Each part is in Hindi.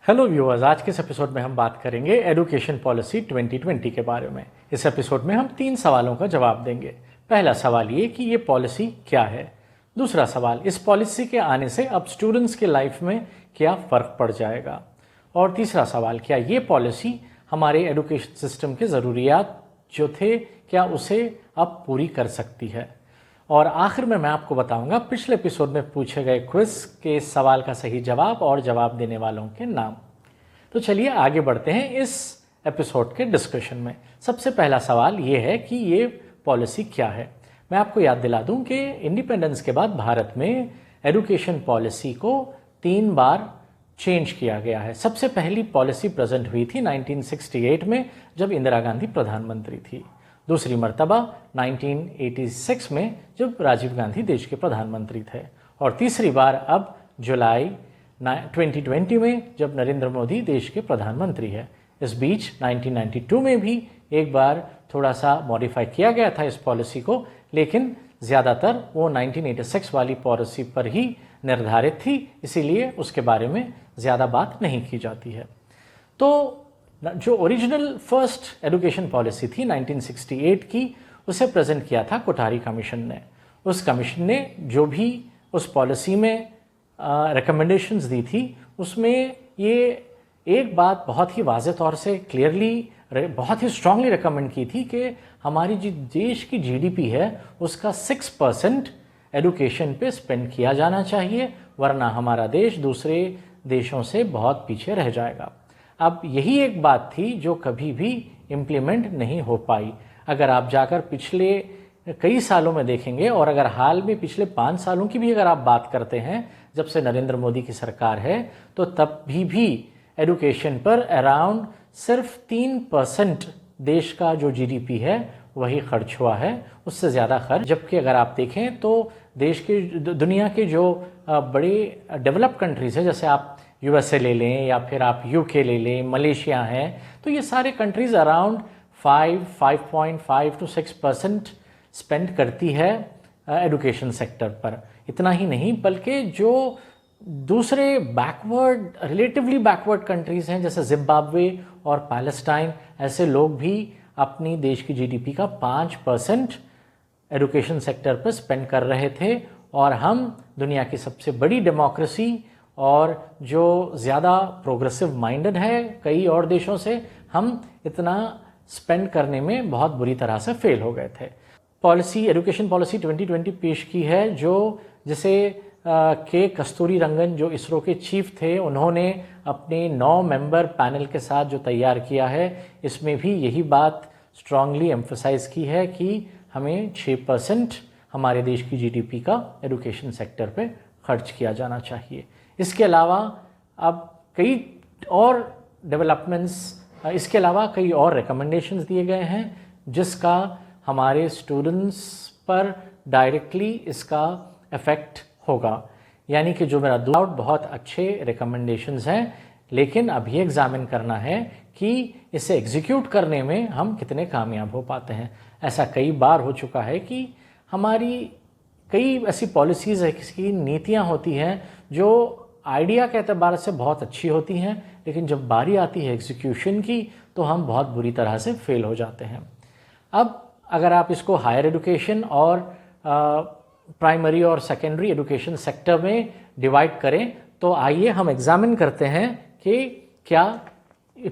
हेलो व्यूअर्स, आज के इस एपिसोड में हम बात करेंगे एजुकेशन पॉलिसी 2020 के बारे में। इस एपिसोड में हम 3 सवालों का जवाब देंगे। पहला सवाल ये कि ये पॉलिसी क्या है। दूसरा सवाल, इस पॉलिसी के आने से अब स्टूडेंट्स के लाइफ में क्या फ़र्क पड़ जाएगा। और तीसरा सवाल, क्या ये पॉलिसी हमारे एजुकेशन सिस्टम के ज़रूरियात जो थे क्या उसे अब पूरी कर सकती है। और आखिर में मैं आपको बताऊंगा पिछले एपिसोड में पूछे गए क्विज के इस सवाल का सही जवाब और जवाब देने वालों के नाम। तो चलिए आगे बढ़ते हैं इस एपिसोड के डिस्कशन में। सबसे पहला सवाल ये है कि ये पॉलिसी क्या है। मैं आपको याद दिला दूं कि इंडिपेंडेंस के बाद भारत में एजुकेशन पॉलिसी को 3 बार चेंज किया गया है। सबसे पहली पॉलिसी प्रेजेंट हुई थी 1968 में जब इंदिरा गांधी प्रधानमंत्री थी। दूसरी मर्तबा 1986 में जब राजीव गांधी देश के प्रधानमंत्री थे। और तीसरी बार अब जुलाई 2020 में जब नरेंद्र मोदी देश के प्रधानमंत्री है। इस बीच 1992 में भी एक बार थोड़ा सा मॉडिफाई किया गया था इस पॉलिसी को, लेकिन ज़्यादातर वो 1986 वाली पॉलिसी पर ही निर्धारित थी, इसीलिए उसके बारे में ज़्यादा बात नहीं की जाती है। तो जो ओरिजिनल फर्स्ट एजुकेशन पॉलिसी थी 1968 की, उसे प्रेजेंट किया था कोठारी कमीशन ने। उस कमीशन ने जो भी उस पॉलिसी में रिकमेंडेशंस दी थी, उसमें ये एक बात बहुत ही वाज़े तौर से क्लियरली बहुत ही स्ट्रांगली रिकमेंड की थी कि हमारी जो देश की जीडीपी है उसका 6% एजुकेशन पे स्पेंड किया जाना चाहिए, वरना हमारा देश दूसरे देशों से बहुत पीछे रह जाएगा। अब यही एक बात थी जो कभी भी इम्प्लीमेंट नहीं हो पाई। अगर आप जाकर पिछले कई सालों में देखेंगे और अगर हाल में पिछले 5 सालों की भी अगर आप बात करते हैं जब से नरेंद्र मोदी की सरकार है, तो तब भी एजुकेशन पर अराउंड सिर्फ 3% देश का जो जीडीपी है वही खर्च हुआ है, उससे ज़्यादा खर्च। जबकि अगर आप देखें तो देश के दुनिया के जो बड़े डेवलप कंट्रीज़ हैं, जैसे आप यूएसए ले लें या फिर आप यूके ले लें, मलेशिया हैं, तो ये सारे कंट्रीज़ अराउंड 5.5 to 6% स्पेंड करती है एजुकेशन सेक्टर पर। इतना ही नहीं बल्कि जो दूसरे रिलेटिवली बैकवर्ड कंट्रीज़ हैं जैसे जिम्बाब्वे और पैलेस्टाइन, ऐसे लोग भी अपनी देश की जीडीपी का 5% एजुकेशन सेक्टर पर स्पेंड कर रहे थे। और हम दुनिया की सबसे बड़ी डेमोक्रेसी और जो ज़्यादा प्रोग्रेसिव माइंडेड है कई और देशों से, हम इतना स्पेंड करने में बहुत बुरी तरह से फेल हो गए थे। एजुकेशन पॉलिसी 2020 पेश की है, जो जिसे के कस्तूरी रंगन जो इसरो के चीफ थे, उन्होंने अपने 9 मेंबर पैनल के साथ जो तैयार किया है, इसमें भी यही बात स्ट्रांगली एम्फसाइज की है कि हमें 6% हमारे देश की जीडीपी का एजुकेशन सेक्टर पे खर्च किया जाना चाहिए। इसके अलावा अब कई और डेवलपमेंट्स, इसके अलावा कई और रिकमेंडेशंस दिए गए हैं जिसका हमारे स्टूडेंट्स पर डायरेक्टली इसका इफ़ेक्ट होगा। यानी कि जो मेरा डाउट, बहुत अच्छे रिकमेंडेशंस हैं, लेकिन अभी एग्जामिन करना है कि इसे एग्जीक्यूट करने में हम कितने कामयाब हो पाते हैं। ऐसा कई बार हो चुका है कि हमारी कई ऐसी पॉलिसीज़ है, किसी नीतियाँ होती हैं जो आइडिया के एतबार से बहुत अच्छी होती हैं, लेकिन जब बारी आती है एग्जीक्यूशन की तो हम बहुत बुरी तरह से फेल हो जाते हैं। अब अगर आप इसको हायर एजुकेशन और प्राइमरी और सेकेंडरी एजुकेशन सेक्टर में डिवाइड करें, तो आइए हम एग्जामिन करते हैं कि क्या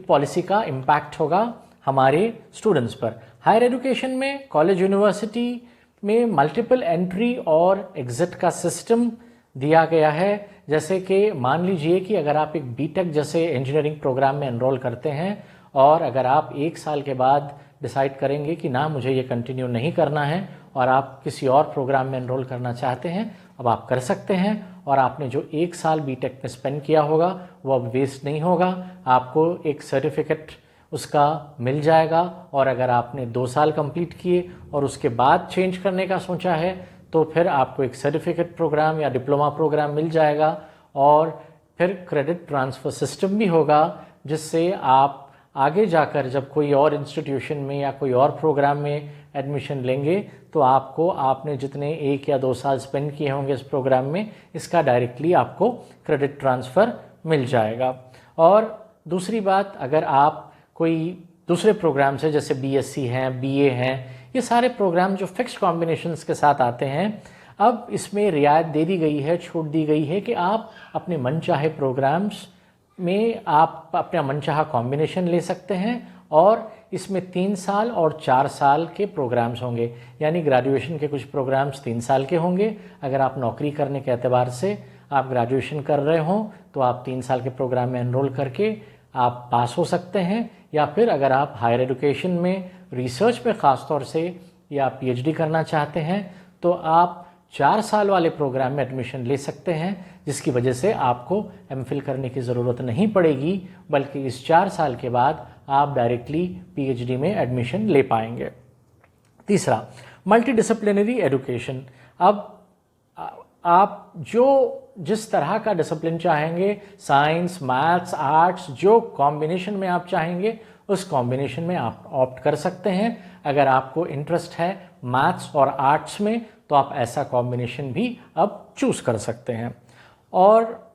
पॉलिसी का इम्पैक्ट होगा हमारे स्टूडेंट्स पर। हायर एजुकेशन में कॉलेज यूनिवर्सिटी में मल्टीपल एंट्री और एग्जिट का सिस्टम दिया गया है। जैसे कि मान लीजिए कि अगर आप एक बीटेक जैसे इंजीनियरिंग प्रोग्राम में एनरोल करते हैं और अगर आप 1 साल के बाद डिसाइड करेंगे कि ना, मुझे ये कंटिन्यू नहीं करना है और आप किसी और प्रोग्राम में एनरोल करना चाहते हैं, अब आप कर सकते हैं। और आपने जो 1 साल बीटेक में स्पेंड किया होगा वो अब वेस्ट नहीं होगा, आपको एक सर्टिफिकेट उसका मिल जाएगा। और अगर आपने 2 साल कंप्लीट किए और उसके बाद चेंज करने का सोचा है, तो फिर आपको एक सर्टिफिकेट प्रोग्राम या डिप्लोमा प्रोग्राम मिल जाएगा। और फिर क्रेडिट ट्रांसफ़र सिस्टम भी होगा, जिससे आप आगे जाकर जब कोई और इंस्टीट्यूशन में या कोई और प्रोग्राम में एडमिशन लेंगे, तो आपने जितने 1 या 2 साल स्पेंड किए होंगे इस प्रोग्राम में, इसका डायरेक्टली आपको क्रेडिट ट्रांसफ़र मिल जाएगा। और दूसरी बात, अगर आप कोई दूसरे प्रोग्राम से जैसे बीएससी हैं, बीए हैं, ये सारे प्रोग्राम जो फिक्स्ड कॉम्बिनेशंस के साथ आते हैं, अब इसमें रियायत दे दी गई है, छूट दी गई है कि आप अपने मनचाहे प्रोग्राम्स में आप अपना मनचाहा कॉम्बिनेशन ले सकते हैं और इसमें 3 साल और 4 साल के प्रोग्राम्स होंगे। यानी ग्रेजुएशन के कुछ प्रोग्राम्स 3 साल के होंगे, अगर आप नौकरी करने के एतबार से आप ग्रेजुएशन कर रहे हों तो आप 3 साल के प्रोग्राम में एनरोल करके आप पास हो सकते हैं, या फिर अगर आप हायर एजुकेशन में रिसर्च पे ख़ास तौर से या पीएचडी करना चाहते हैं तो आप 4 साल वाले प्रोग्राम में एडमिशन ले सकते हैं, जिसकी वजह से आपको एमफिल करने की ज़रूरत नहीं पड़ेगी, बल्कि इस 4 साल के बाद आप डायरेक्टली पीएचडी में एडमिशन ले पाएंगे। तीसरा, मल्टीडिसिप्लिनरी एजुकेशन। अब आप जिस तरह का डिसिप्लिन चाहेंगे, साइंस, मैथ्स, आर्ट्स, जो कॉम्बिनेशन में आप चाहेंगे उस कॉम्बिनेशन में आप ऑप्ट कर सकते हैं। अगर आपको इंटरेस्ट है मैथ्स और आर्ट्स में तो आप ऐसा कॉम्बिनेशन भी अब चूज़ कर सकते हैं। और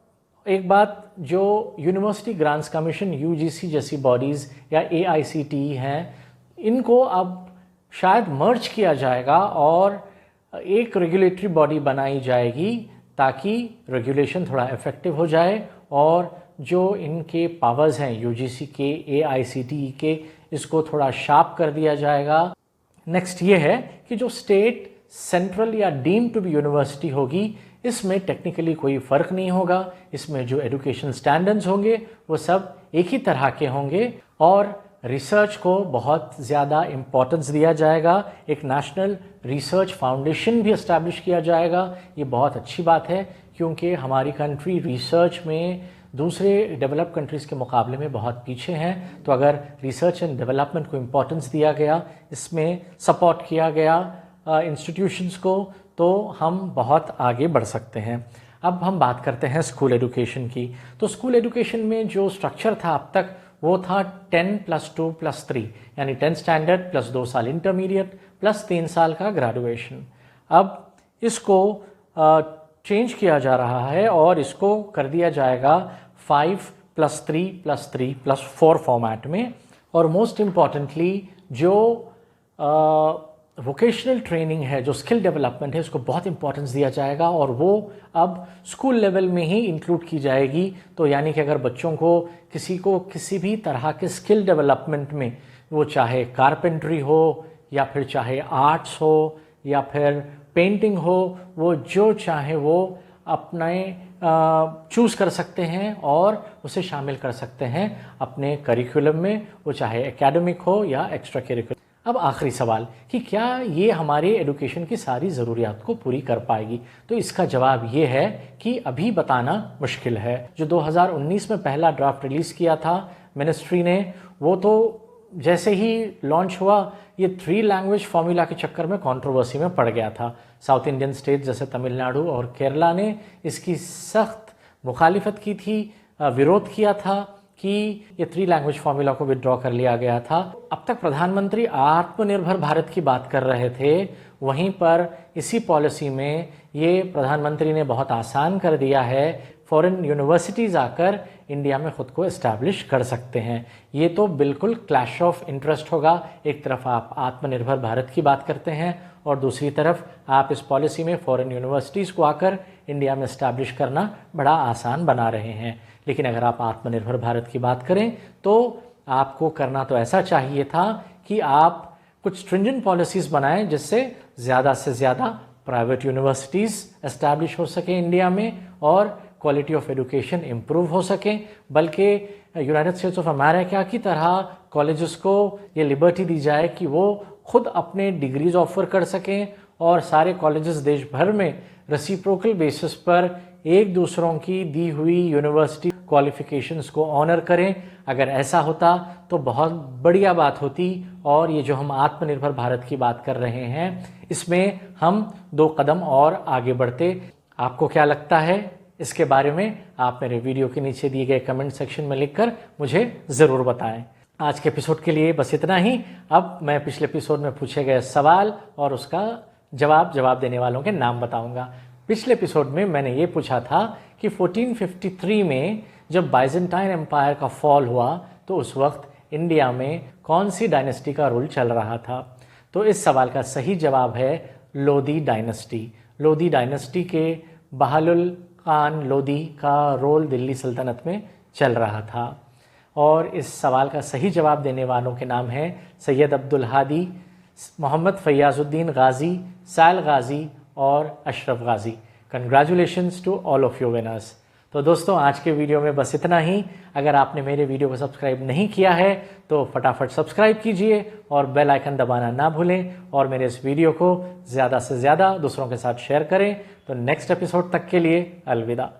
एक बात, जो यूनिवर्सिटी ग्रांट्स कमीशन यूजीसी जैसी बॉडीज़ या एआईसीटीई हैं, इनको अब शायद मर्ज किया जाएगा और एक रेगुलेटरी बॉडी बनाई जाएगी ताकि रेगुलेशन थोड़ा इफेक्टिव हो जाए और जो इनके पावर्स हैं यूजीसी के, एआईसीटीई के, इसको थोड़ा शार्प कर दिया जाएगा। नेक्स्ट ये है कि जो स्टेट, सेंट्रल या डीम्ड टू बी यूनिवर्सिटी होगी, इसमें टेक्निकली कोई फ़र्क नहीं होगा। इसमें जो एजुकेशन स्टैंडर्ड्स होंगे वो सब एक ही तरह के होंगे और रिसर्च को बहुत ज़्यादा इम्पोर्टेंस दिया जाएगा। एक नेशनल रिसर्च फाउंडेशन भी इस्टेब्लिश किया जाएगा। ये बहुत अच्छी बात है क्योंकि हमारी कंट्री रिसर्च में दूसरे डेवलप्ड कंट्रीज़ के मुकाबले में बहुत पीछे हैं। तो अगर रिसर्च एंड डेवलपमेंट को इम्पोर्टेंस दिया गया, इसमें सपोर्ट किया गया इंस्टीट्यूशंस को, तो हम बहुत आगे बढ़ सकते हैं। अब हम बात करते हैं स्कूल एजुकेशन की। तो स्कूल एजुकेशन में जो स्ट्रक्चर था अब तक वो था 10+2+3, यानी 10 स्टैंडर्ड प्लस 2 साल इंटरमीडिएट प्लस 3 साल का ग्रेजुएशन। अब इसको चेंज किया जा रहा है और इसको कर दिया जाएगा 5+3+3+4 फॉर्मेट में। और मोस्ट इम्पॉर्टेंटली जो वोकेशनल ट्रेनिंग है, जो स्किल डेवलपमेंट है, उसको बहुत इंपॉर्टेंस दिया जाएगा और वो अब स्कूल लेवल में ही इंक्लूड की जाएगी। तो यानी कि अगर बच्चों को किसी भी तरह के स्किल डेवलपमेंट में, वो चाहे कारपेंट्री हो या फिर चाहे आर्ट्स हो या फिर पेंटिंग हो, वो जो चाहे वो अपने चूज़ कर सकते हैं और उसे शामिल कर सकते हैं अपने करिकुलम में, वो चाहे एकेडमिक हो या एक्स्ट्रा करिकुलर। अब आखिरी सवाल कि क्या ये हमारे एजुकेशन की सारी ज़रूरियात को पूरी कर पाएगी? तो इसका जवाब ये है कि अभी बताना मुश्किल है। जो 2019 में पहला ड्राफ्ट रिलीज़ किया था मिनिस्ट्री ने, वो तो जैसे ही लॉन्च हुआ ये 3 लैंग्वेज फार्मूला के चक्कर में कंट्रोवर्सी में पड़ गया था। साउथ इंडियन स्टेट जैसे तमिलनाडु और केरला ने इसकी सख्त मुखालिफत की थी, विरोध किया था कि ये 3 लैंग्वेज फार्मूला को विड्रॉ कर लिया गया था। अब तक प्रधानमंत्री आत्मनिर्भर भारत की बात कर रहे थे, वहीं पर इसी पॉलिसी में ये प्रधानमंत्री ने बहुत आसान कर दिया है, फॉरेन यूनिवर्सिटीज़ आकर इंडिया में ख़ुद को इस्टेब्लिश कर सकते हैं। ये तो बिल्कुल क्लैश ऑफ इंटरेस्ट होगा। एक तरफ आप आत्मनिर्भर भारत की बात करते हैं और दूसरी तरफ आप इस पॉलिसी में फॉरेन यूनिवर्सिटीज़ को आकर इंडिया में इस्टेब्लिश करना बड़ा आसान बना रहे हैं। लेकिन अगर आप आत्मनिर्भर भारत की बात करें तो आपको करना तो ऐसा चाहिए था कि आप कुछ स्ट्रिंजेंट पॉलिसीज़ बनाएं जिससे ज़्यादा से ज़्यादा प्राइवेट यूनिवर्सिटीज़ एस्टैब्लिश हो सके इंडिया में और क्वालिटी ऑफ एजुकेशन इम्प्रूव हो सके। बल्कि यूनाइटेड स्टेट्स ऑफ अमेरिका की तरह कॉलेजेस को ये लिबर्टी दी जाए कि वो खुद अपने डिग्रीज ऑफर कर सकें और सारे कॉलेजेस देश भर में रेसिप्रोकल बेसिस पर एक दूसरों की दी हुई यूनिवर्सिटी क्वालिफिकेशंस को ऑनर करें। अगर ऐसा होता तो बहुत बढ़िया बात होती और ये जो हम आत्मनिर्भर भारत की बात कर रहे हैं इसमें हम 2 कदम और आगे बढ़ते। आपको क्या लगता है इसके बारे में? आप मेरे वीडियो के नीचे दिए गए कमेंट सेक्शन में लिखकर मुझे ज़रूर बताएं। आज के एपिसोड के लिए बस इतना ही। अब मैं पिछले एपिसोड में पूछे गए सवाल और उसका जवाब देने वालों के नाम बताऊंगा। पिछले एपिसोड में मैंने ये पूछा था कि 1453 में जब बाइजेंटाइन एम्पायर का फॉल हुआ तो उस वक्त इंडिया में कौन सी डायनेस्टी का रूल चल रहा था? तो इस सवाल का सही जवाब है लोधी डायनेस्टी। लोधी डायनेस्टी के बहालुल खान लोधी का रोल दिल्ली सल्तनत में चल रहा था। और इस सवाल का सही जवाब देने वालों के नाम हैं सैयद अब्दुल हादी, मोहम्मद फैयाजुद्दीन गाजी, साल गाजी और Ashraf Ghazi. Congratulations to all of you winners. तो दोस्तों आज के वीडियो में बस इतना ही। अगर आपने मेरे वीडियो को सब्सक्राइब नहीं किया है तो फटाफट सब्सक्राइब कीजिए और बेल आइकन दबाना ना भूलें और मेरे इस वीडियो को ज़्यादा से ज़्यादा दूसरों के साथ शेयर करें। तो नेक्स्ट एपिसोड तक के लिए अलविदा।